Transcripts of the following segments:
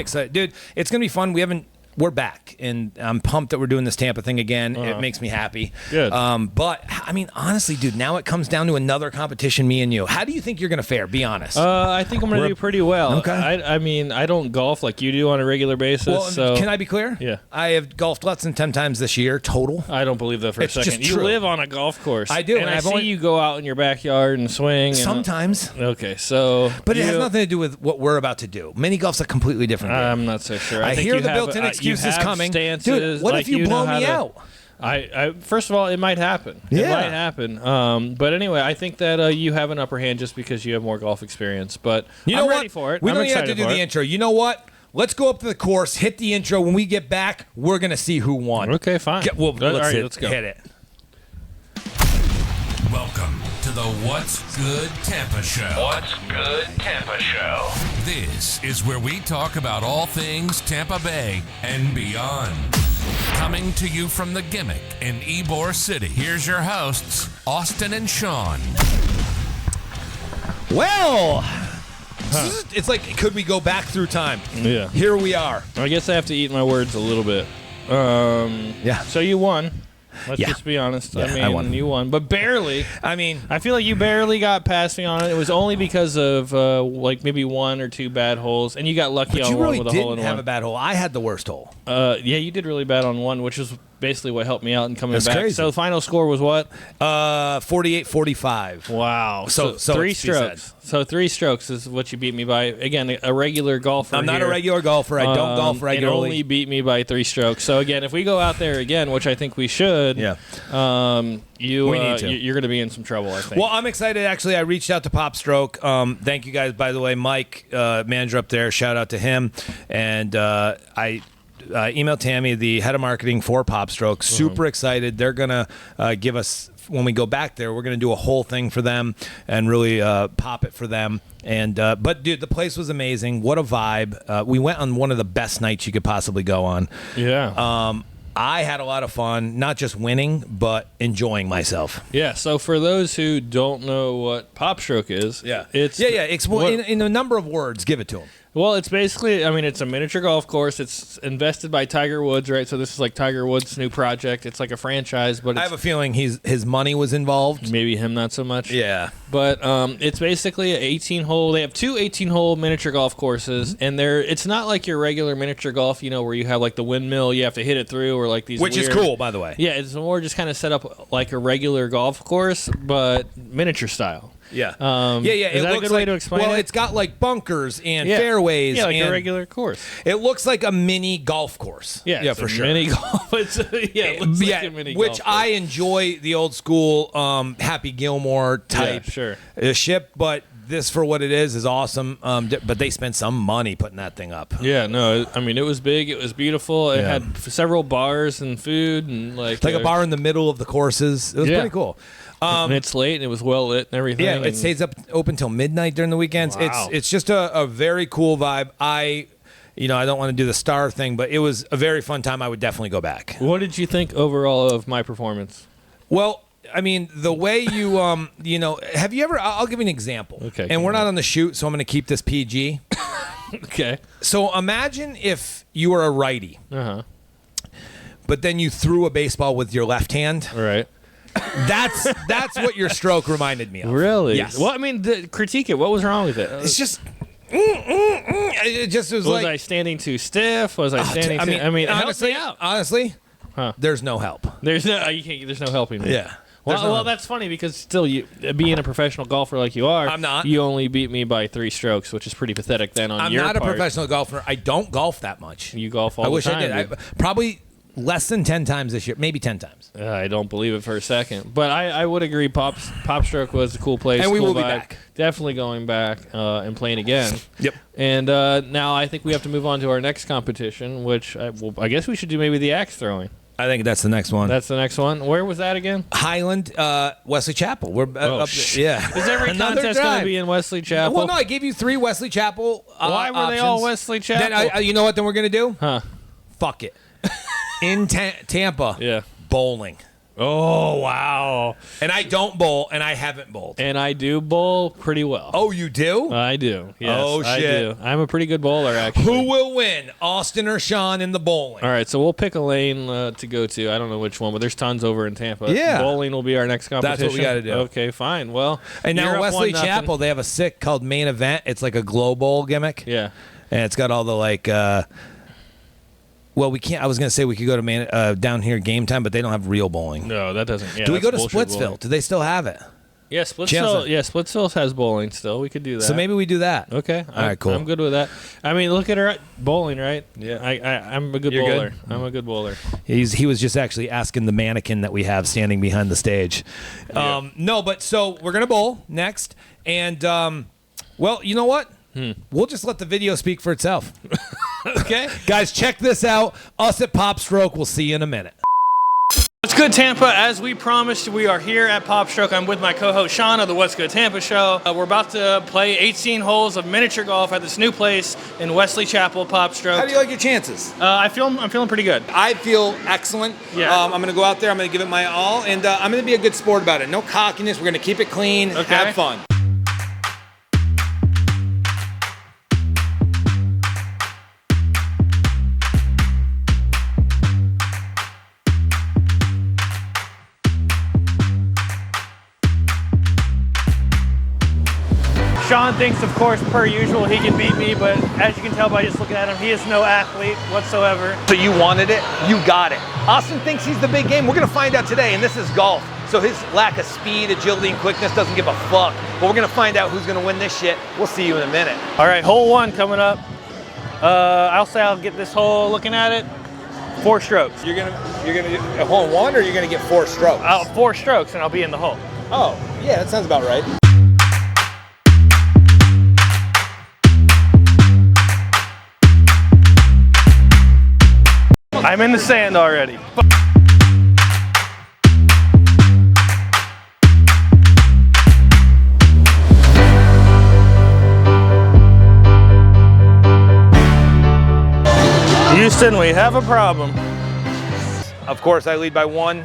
excited, dude. It's gonna be fun. We're back, and I'm pumped that we're doing this Tampa thing again. It makes me happy. Good. But I mean, honestly, dude, now it comes down to another competition, me and you. How do you think you're gonna fare? Be honest. I think I'm gonna do pretty well. Okay. I mean, I don't golf like you do on a regular basis. Well, so can I be clear? Yeah. I have golfed less than 10 times this year total. I don't believe that for It's a just second. You true. live on a golf course. I do, and and I I've see only- you go out in your backyard and swing. Sometimes. Okay, so But it has nothing to do with what we're about to do. Mini golf's a completely different game. I'm not so sure. I think hear you the have, built-in you excuses have coming. Stances, Dude, what like if you know blow how me to- out? I first of all, it might happen. Yeah. It might happen. But anyway, I think that you have an upper hand just because you have more golf experience. But I'm ready for it. We I'm don't even have to excited do for the it. intro. You know what? Let's go up to the course, hit the intro. When we get back, we're going to see who won. Okay, fine. Well, All let's right, let's go. hit it. Welcome to the What's Good Tampa Show. What's Good Tampa Show. This is where we talk about all things Tampa Bay and beyond. Coming to you from the Gimmick in Ybor City, here's your hosts, Austin and Sean. Well, it's like, could we go back through time? Yeah. Here we are. I guess I have to eat my words a little bit. Yeah. So you won. Let's Yeah. just be honest. Yeah, I mean, I won. you won, but barely. I mean, I feel like you barely got past me on it. It was only because of like maybe one or two bad holes, and you got lucky but on you one really with a hole didn't in have one. a bad hole. I had the worst hole. Yeah, you did really bad on one, which is basically what helped me out in coming That's back. crazy. So the final score was what? 48-45. Wow. So three it's to be strokes. So 3 strokes is what you beat me by. Again, a regular golfer. I'm not here. a regular golfer. I don't golf It regularly. only beat me by 3 strokes. So again, if we go out there again, which I think we should, Yeah. you We need to. you're going to be in some trouble. I think. Well, I'm excited. Actually, I reached out to PopStroke. Thank you guys, by the way. Mike, manager up there, shout out to him. And I emailed Tammy, the head of marketing for PopStroke. Super excited. They're going to give us, when we go back there, we're going to do a whole thing for them and really pop it for them. And but, dude, the place was amazing. What a vibe. We went on one of the best nights you could possibly go on. yeah. I had a lot of fun, not just winning, but enjoying myself. Yeah, so for those who don't know what PopStroke is, it's Explain in a number of words. Give it to them. Well, it's basically, I mean, it's a miniature golf course. It's invested by Tiger Woods, right? So this is like Tiger Woods' new project. It's like a franchise, but I it's have a feeling his money was involved. maybe him not so much. Yeah. But it's basically an 18-hole. They have 2 18-hole miniature golf courses, and it's not like your regular miniature golf, you know, where you have like the windmill you have to hit it through, or like these Which is weird- cool, by the way. Yeah, it's more just kind of set up like a regular golf course, but miniature style. Yeah. Is It that a looks good way to explain Well, it? it's got like bunkers and Yeah. fairways. Yeah, like and a regular course. It looks like a mini golf course. Yeah, Yeah, it's for a sure. Mini golf. It looks like a mini which golf course. I enjoy the old school Happy Gilmore type sure. ship, but this for what it is awesome. But they spent some money putting that thing up. Yeah, no, I mean, it was big. It was beautiful. It Yeah. had several bars and food and like Like a bar in the middle of the courses. It was Yeah. pretty cool. and it's late and it was well lit and everything. Yeah, and it stays open till midnight during the weekends. Wow. It's just a very cool vibe. I don't want to do the star thing, but it was a very fun time. I would definitely go back. What did you think overall of my performance? Well, I mean, the way you, have you ever? I'll give you an example. Okay, And we're not on the shoot, so I'm going to keep this PG. Okay. So imagine if you were a righty, but then you threw a baseball with your left hand. All right. That's what your stroke reminded me of. Really? Yes. Well, I mean, critique it. What was wrong with it? It's just. It just was, was like. I standing too stiff? Was I standing? I mean, help honestly, me out. honestly, there's no help. There's no. You can't. There's no helping me. Yeah. There's no Well, help. that's funny because still, you being a professional golfer like you are, I'm not. You only beat me by 3 strokes, which is pretty pathetic. Then on I'm your not a part. professional golfer. I don't golf that much. You golf all I the wish time. I did. dude. Probably less than 10 times this year. Maybe 10 times. I don't believe it for a second, but I would agree. PopStroke was a cool place, And we cool will be vibe. back. Definitely going back and playing again. Yep. And now I think we have to move on to our next competition, which I guess we should do maybe the axe throwing. I think that's the next one. That's the next one. Where was that again? Highland, Wesley Chapel. We're up there. Yeah. Is every Another contest going drive. to be in Wesley Chapel? Well, no, I gave you 3 Wesley Chapel Why were they all Wesley Chapel? Then you know what? Then we're gonna do. Huh? Fuck it. In Tampa. Yeah. Bowling. Oh, wow. And I don't bowl, and I haven't bowled. And I do bowl pretty well. Oh, you do? I do. Yes, Oh, I shit. do. I'm a pretty good bowler, actually. Who will win, Austin or Sean in the bowling? All right, so we'll pick a lane to go to. I don't know which one, but there's tons over in Tampa. Yeah. Bowling will be our next competition. That's what we gotta do. Okay, fine. Well, And now you're up Wesley 1-0. Chapel, they have a sick called Main Event. It's like a glow bowl gimmick. Yeah. And it's got all the like well, we can't. I was gonna say we could go to down here Game Time, but they don't have real bowling. No, that doesn't. Yeah, Do we go to that's bullshit Splitsville? bowling. Do they still have it? Yeah, Splitsville. Chancellor. Yeah, Splitsville has bowling still. We could do that. So maybe we do that. Okay. All right, cool. I'm good with that. I mean, look at her bowling, right? Yeah. I'm a good You're bowler. good? I'm a good bowler. He was just actually asking the mannequin that we have standing behind the stage. No, but so we're gonna bowl next, and well, you know what? We'll just let the video speak for itself. Okay. Guys, check this out. Us at PopStroke. We'll see you in a minute. What's good, Tampa? As we promised, we are here at PopStroke. I'm with my co-host Sean of the What's Good Tampa show. We're about to play 18 holes of miniature golf at this new place in Wesley Chapel, PopStroke. How do you like your chances? I'm feeling pretty good. I feel excellent. Yeah. I'm going to go out there. I'm going to give it my all, and I'm going to be a good sport about it. No cockiness. We're going to keep it clean. Okay. Have fun. Sean thinks, of course, per usual, he can beat me, but as you can tell by just looking at him, he is no athlete whatsoever. So you wanted it, you got it. Austin thinks he's the big game. We're going to find out today, and this is golf. So his lack of speed, agility, and quickness doesn't give a fuck. But we're going to find out who's going to win this shit. We'll see you in a minute. All right, hole one coming up. I'll say I'll get this hole looking at it. 4 strokes. You're gonna do a hole in one, or you're going to get 4 strokes? 4 strokes, and I'll be in the hole. Oh, yeah, that sounds about right. I'm in the sand already. Houston, we have a problem. Of course, I lead by 1,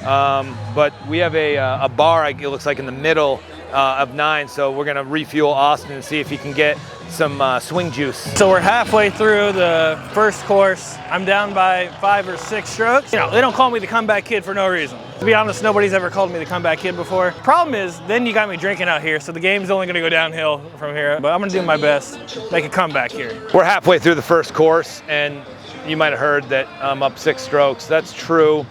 but we have a bar, it looks like, in the middle of 9, so we're going to refuel Austin and see if he can get some swing juice. So we're halfway through the first course. I'm down by 5 or 6 strokes. You know, they don't call me the comeback kid for no reason. To be honest, nobody's ever called me the comeback kid before. Problem is, then you got me drinking out here, so the game's only gonna go downhill from here. But I'm gonna do my best, make a comeback here. We're halfway through the first course, and you might have heard that I'm up 6 strokes. That's true.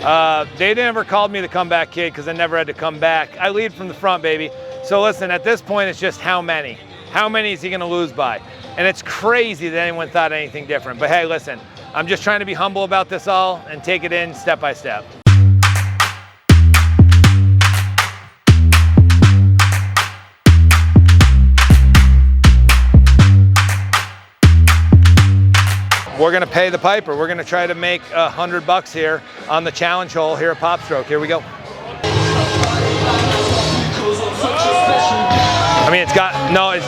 They never called me the comeback kid because I never had to come back. I lead from the front, baby. So listen, at this point, it's just how many. How many is he going to lose by? And it's crazy that anyone thought anything different. But hey, listen, I'm just trying to be humble about this all and take it in step by step. We're going to pay the piper. We're going to try to make $100 here on the challenge hole here at PopStroke. Here we go. I mean, it's got, no, it's...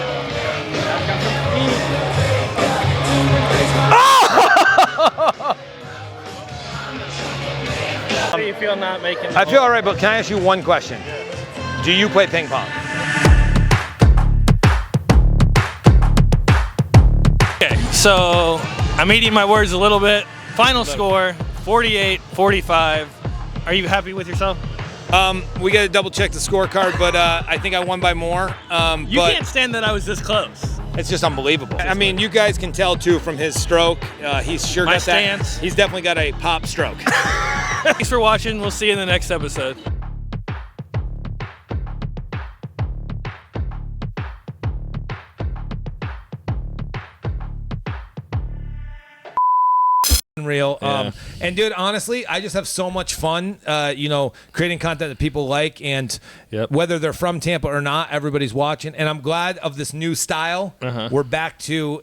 How do you feel not making the I feel all right, but can I ask you one question? Do you play ping pong? Okay, so I'm eating my words a little bit. Final score, 48-45. Are you happy with yourself? We got to double check the scorecard, but I think I won by more. You but can't stand that I was this close. it's just unbelievable. I mean, you guys can tell too from his stroke. He's sure My got stance. that. He's definitely got a pop stroke. Thanks for watching. We'll see you in the next episode. Real. Yeah. And dude, honestly, I just have so much fun, creating content that people like, and Yep. whether they're from Tampa or not, everybody's watching. And I'm glad of this new style. We're back to,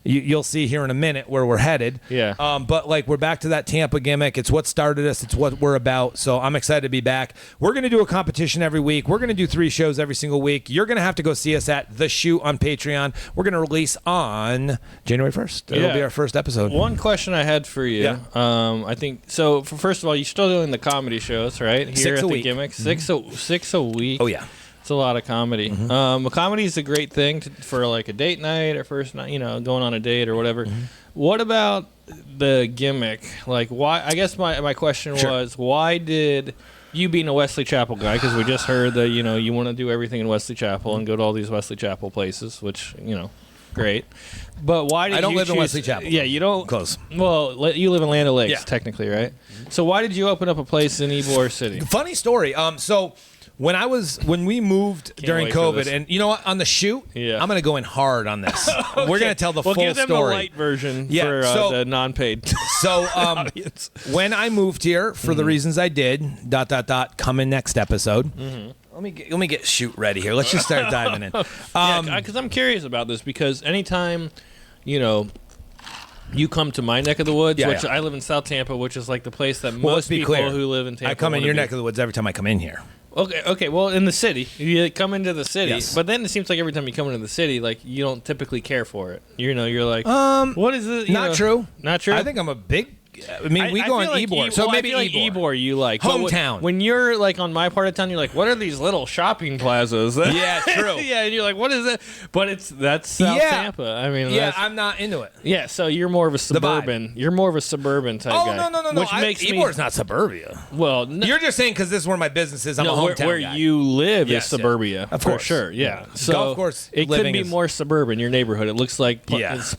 you'll see here in a minute where we're headed. Yeah. But like, we're back to that Tampa gimmick. It's what started us. It's what we're about. So I'm excited to be back. We're going to do a competition every week. We're going to do 3 shows every single week. You're going to have to go see us at The Shoot on Patreon. We're going to release on January 1st. It'll Yeah. be our first episode. One question I had Good for you. Yeah. I think so. First of all, you're still doing the comedy shows, right? Here 6 at a the week. Gimmick, six a week. Oh yeah. It's a lot of comedy. Comedy is a great thing for like a date night or first night, going on a date or whatever. What about the Gimmick? Like, why? I guess my question was, why did you, being a Wesley Chapel guy, because we just heard that you want to do everything in Wesley Chapel and go to all these Wesley Chapel places, which great. But why did I don't you live in choose- Wesley Chapel. Yeah, you don't. Close. Well, you live in Land O'Lakes, Yeah. technically, right? So why did you open up a place in Ybor City? Funny story. So when we moved during wait for COVID, this. and you know what, on the shoot, Yeah. I'm gonna go in hard on this. We're gonna tell the We'll full give them story. the light version Yeah, for so- the non-paid So audience. when I moved here for the reasons I did, ... come in next episode. Let me get shoot ready here. Let's just start diving in. Because I'm curious about this, because anytime, you come to my neck of the woods, Yeah, which yeah. I live in South Tampa, which is like the place that Well, let's most be people clear. who live in Tampa I come in wanna your be. neck of the woods every time I come in here. Okay. Well, in the city, you come into the city, Yes. but then it seems like every time you come into the city, like you don't typically care for it. You're like, what is it? Not true. Not true. I think I'm a big. I mean, we go on feel like Ybor, so maybe I feel like Ybor you like Hometown. When you're like on my part of town, you're like, what are these little shopping plazas? Yeah, true. Yeah, and you're like, what is that? But that's South Yeah. Tampa. I mean, Yeah, that's, I'm not into it. yeah. So you're more of a suburban. You're more of a suburban type Oh guy. no! Which makes me Ybor's not suburbia. well. No, You're just saying because this is where my business is. I'm a hometown where guy. you live Yes, is suburbia, Of for course. sure. Yeah. So Golf course it could living be is- more suburban. Your neighborhood. It looks like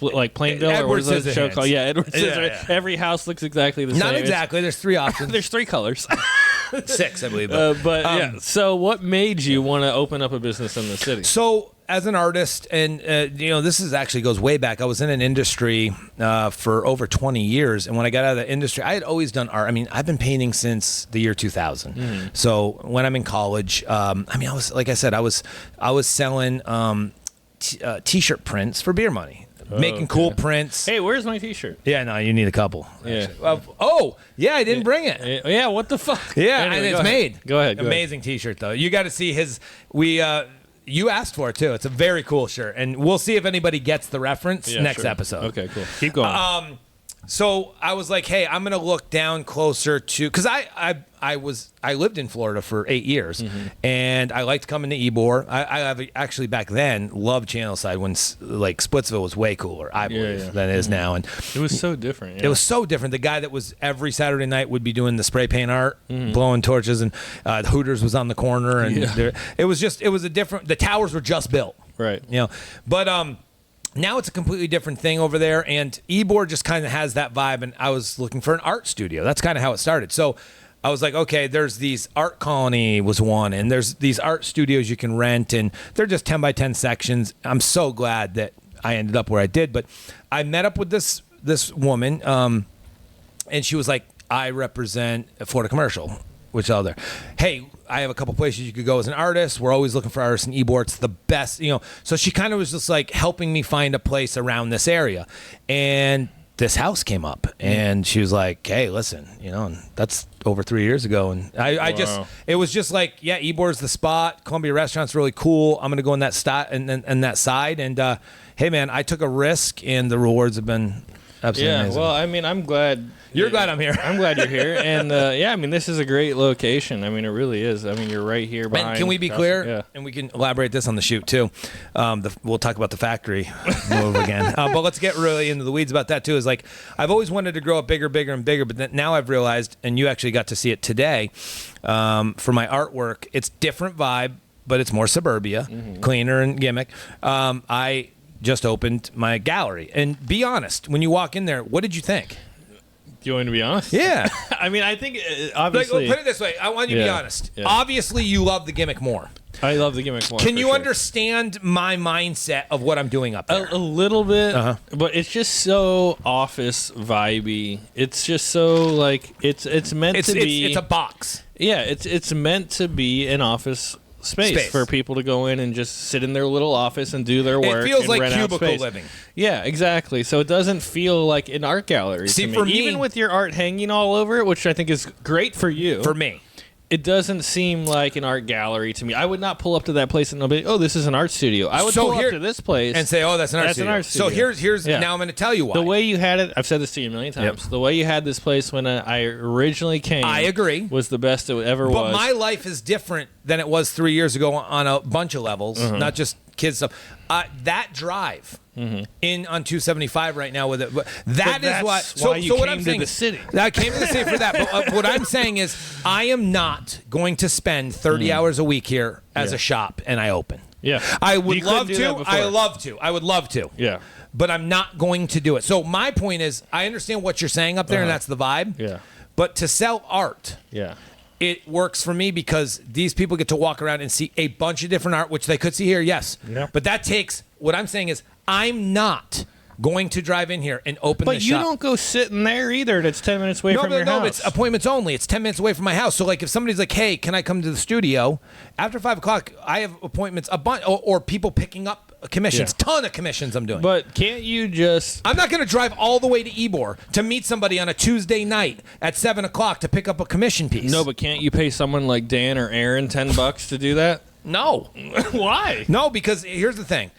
like Plainville or what is Edward that show Scissorhands. called? Yeah, Edward Yeah, Scissorhands. yeah. Every house looks exactly the same. Not It's- exactly. There's 3 options. There's 3 colors. 6, I believe. But yeah. So what made you want to open up a business in the city? So as an artist, and this is actually goes way back. I was in an industry for over 20 years, and when I got out of the industry, I had always done art. I mean, I've been painting since the year 2000. So when I'm in college, I was like I said, I was selling T-shirt prints for beer money. Making cool prints. Hey, where's my T-shirt? Yeah, no, you need a couple. Yeah. Yeah, I didn't bring it. Yeah. What the fuck? Yeah, Anyway, and go it's ahead. made. Go ahead. Amazing T-shirt though. You got to see his. You asked for it too. It's a very cool shirt, and we'll see if anybody gets the reference Yeah, next sure. episode. Okay, cool. Keep going. So I was like, hey, I'm gonna look down closer to because I lived in Florida for 8 years, and I liked coming to Ybor. I actually back then loved Channelside when like Splitsville was way cooler, I believe, than it is now, and it was so different. Yeah. it was so different. The guy that was every Saturday night would be doing the spray paint art, blowing torches, and the Hooters was on the corner, and it was a different. The towers were just built, right. but now it's a completely different thing over there, and Ybor just kind of has that vibe, and I was looking for an art studio. That's kind of how it started. So I was like, okay, there's these Art Colony was one, and there's these art studios you can rent, and they're just 10 by 10 sections. I'm so glad that I ended up where I did, but I met up with this woman, and she was like, I represent Florida Commercial, which are there. Hey, I have a couple places you could go as an artist. We're always looking for artists in Ybor. It's the best, So she kind of was just like helping me find a place around this area. And this house came up, and she was like, hey, listen, and that's over 3 years ago. And it was just like, yeah, Ybor's the spot. Columbia Restaurant's really cool. I'm going to go in that and that side. And hey, man, I took a risk, and the rewards have been absolutely amazing. Well, I mean, I'm glad. You're glad I'm here. I'm glad you're here. And I mean, this is a great location. I mean, it really is. I mean, you're right here behind. And can we be clear? Yeah. And we can elaborate this on the shoot too. We'll talk about the factory move again. But let's get really into the weeds about that too. Is like I've always wanted to grow up bigger, and bigger. But then now I've realized, and you actually got to see it today, for my artwork. It's different vibe, but it's more suburbia, cleaner and gimmick. I just opened my gallery, and be honest, when you walk in there, what did you think? Do you want me to be honest? Yeah. I mean, I think Like, obviously. put it this way. I want you to be Yeah. honest. Yeah. Obviously, you love the gimmick more. I love the gimmick more. Can for you sure. understand my mindset of what I'm doing up there? A little bit, Uh-huh. but it's just so office vibey. It's just so like it's meant to be. It's a box. Yeah, it's meant to be an office space for people to go in and just sit in their little office and do their work. It feels and like rent out cubicle space. living. Yeah, exactly. So it doesn't feel like an art gallery. See, to for me- even with your art hanging all over it, which I think is great for you. For me. It doesn't seem like an art gallery to me. I would not pull up to that place and be, oh, this is an art studio. I would pull up to this place and say, oh, that's an art studio. So here's now I'm going to tell you why. The way you had it, I've said this to you a million times. Yep. The way you had this place when I originally came, I agree, was the best it ever was. But my life is different than it was 3 years ago on a bunch of levels, not just kids stuff. That drive in on 275 right now with it. That is why. So what I'm saying, to the city. I came to the city for that. But what I'm saying is, I am not going to spend 30 hours a week here as a shop, and I open. Yeah, I would love to. I would love to. Yeah, but I'm not going to do it. So my point is, I understand what you're saying up there, and that's the vibe. Yeah, but to sell art. Yeah. It works for me because these people get to walk around and see a bunch of different art, which they could see here, yes. Yeah. But that takes, what I'm saying is, I'm not going to drive in here and open the shop. But you don't go sitting there either. That's 10 minutes away from your house. No, it's appointments only. It's 10 minutes away from my house. So, like, if somebody's like, hey, can I come to the studio? After 5 o'clock, I have appointments, a bunch, or people picking up commissions. Ton of commissions I'm doing. But can't you just... I'm not going to drive all the way to Ybor to meet somebody on a Tuesday night at 7 o'clock to pick up a commission piece. No, but can't you pay someone like Dan or Aaron $10 to do that? No. Why? No, because here's the thing.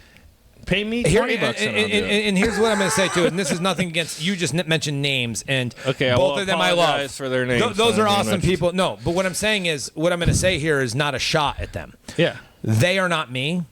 Pay me $20 and here's what I'm going to say too, and this is nothing against you. Just mentioned names, and both of them I love. For their names, those are awesome people. No, but what I'm saying is, what I'm going to say here is not a shot at them. Yeah, they are not me.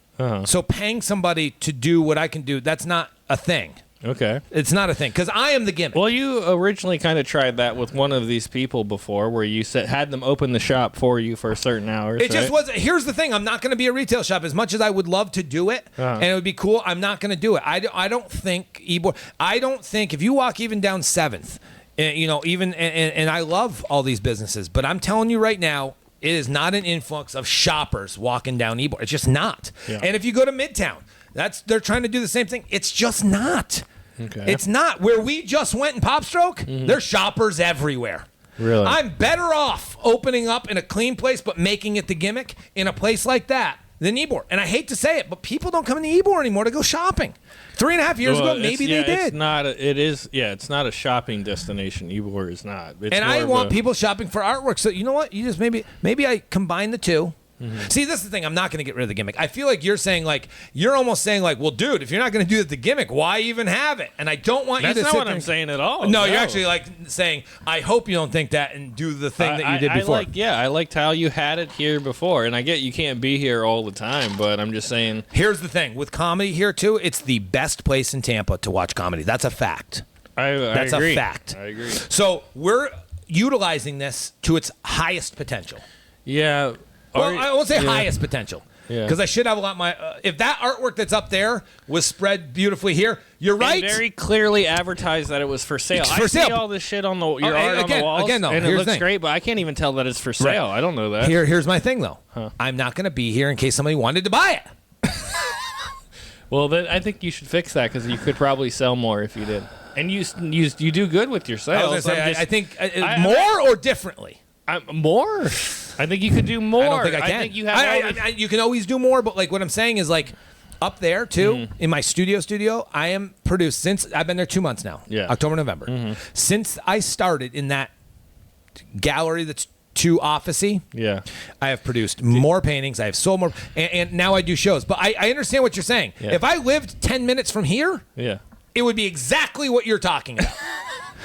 So paying somebody to do what I can do, that's not a thing. Okay. It's not a thing, because I am the gimmick. Well, you originally kind of tried that with one of these people before, where you had them open the shop for you for certain hours. It just was. Here's the thing: I'm not going to be a retail shop. As much as I would love to do it, and it would be cool, I'm not going to do it. I don't think I don't think if you walk even down 7th, and I love all these businesses, but I'm telling you right now, it is not an influx of shoppers walking down Ybor. It's just not. Yeah. And if you go to Midtown, they're trying to do the same thing. It's just not. Okay. It's not. Where we just went in PopStroke, there's shoppers everywhere. Really? I'm better off opening up in a clean place but making it the gimmick in a place like that than Ybor. And I hate to say it, but people don't come into Ybor anymore to go shopping. 3.5 years ago, maybe they did. It's not a shopping destination. Ybor is not. And I want people shopping for artwork. So you know what? You just maybe I combine the two. See, this is the thing. I'm not going to get rid of the gimmick. I feel like you're almost saying like, well, dude, if you're not going to do the gimmick, why even have it? And I don't want you to sit there. That's not what I'm saying at all. No, you're actually like saying, I hope you don't think that and do the thing that you did before. I liked how you had it here before. And I get you can't be here all the time, but I'm just saying. Here's the thing. With comedy here, too, it's the best place in Tampa to watch comedy. That's a fact. That's a fact. I agree. So we're utilizing this to its highest potential. Yeah. Well, I won't say highest potential, because Yeah. I should have a lot. If that artwork that's up there was spread beautifully here, you're right. They very clearly advertised that it was for sale. It's for sale. See all this shit on art on the walls, though, and it here's the looks thing. great, but I can't even tell that it's for sale. Right. I don't know that. Here's my thing, though. I'm not going to be here in case somebody wanted to buy it. Well, then I think you should fix that, because you could probably sell more if you did. And you do good with your sales. I was going to say, I think more or differently? More. I think you could do more. I don't think I can. I think you have. You can always do more, but like what I'm saying is like up there too in my studio. I am produced since I've been there 2 months now. Yeah, October, November. Since I started in that gallery that's too officey. Yeah, I have produced more paintings. I have sold more, and now I do shows. But I understand what you're saying. Yeah. If I lived 10 minutes from here, it would be exactly what you're talking about.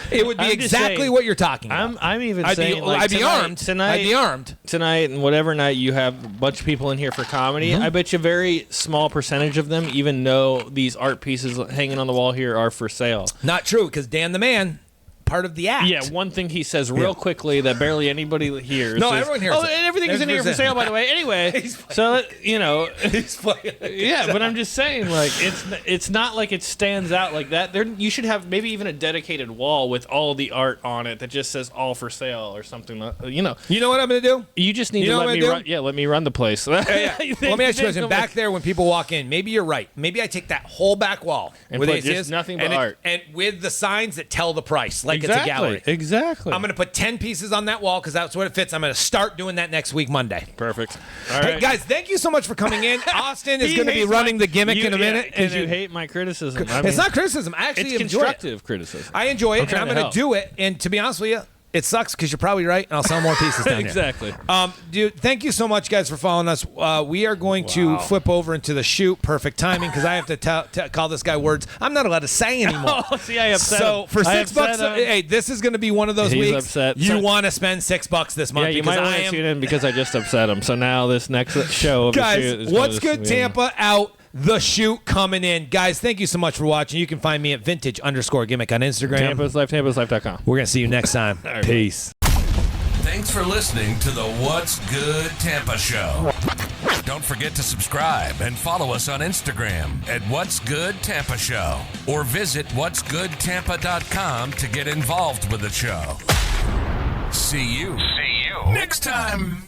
It would be exactly what you're talking about. I'm even saying I'd be armed. Tonight, I'd be armed. Tonight and whatever night you have a bunch of people in here for comedy, I bet you a very small percentage of them even know these art pieces hanging on the wall here are for sale. Not true, because Dan the Man, part of the act. Yeah, one thing he says real quickly that barely anybody hears. No, everyone hears it. And everything is in here for sale, by the way. Anyway, so, He's playing. Yeah, but I'm just saying, like, it's not like it stands out like that. You should have maybe even a dedicated wall with all the art on it that just says all for sale or something. You know what I'm going to do? You just need to let me run. Yeah, let me run the place. Let me ask you a question. Back there, when people walk in, maybe you're right. Maybe I take that whole back wall and put just nothing but art, and with the signs that tell the price, like it's a gallery. Exactly. I'm going to put 10 pieces on that wall because that's what it fits. I'm going to start doing that next week, Monday. Perfect. All right. Hey, guys, thank you so much for coming in. Austin is going to be running the gimmick in a minute. Because you hate my criticism. It's not criticism. I actually enjoy it. It's constructive criticism. I enjoy it, and I'm going to do it. And to be honest with you, It sucks because you're probably right, and I'll sell more pieces down here. Exactly. Dude, thank you so much, guys, for following us. We are going to flip over into the shoot. Perfect timing, because I have to call this guy words I'm not allowed to say anymore. Oh, see, I upset So him. for I $6, upset him. hey, this is going to be one of those He's weeks upset. you want to spend $6 this month. Yeah, you because might want to tune in because I just upset him. So now this next show of the shoot Guys, is what's gonna good, just- Tampa? Out. The shoot coming in. Guys, thank you so much for watching. You can find me at vintage_gimmick on Instagram. TampasLife.com. We're going to see you next time. Peace. Thanks for listening to the What's Good Tampa Show. Don't forget to subscribe and follow us on Instagram at What's Good Tampa Show, or visit what'sgoodtampa.com to get involved with the show. See you next time.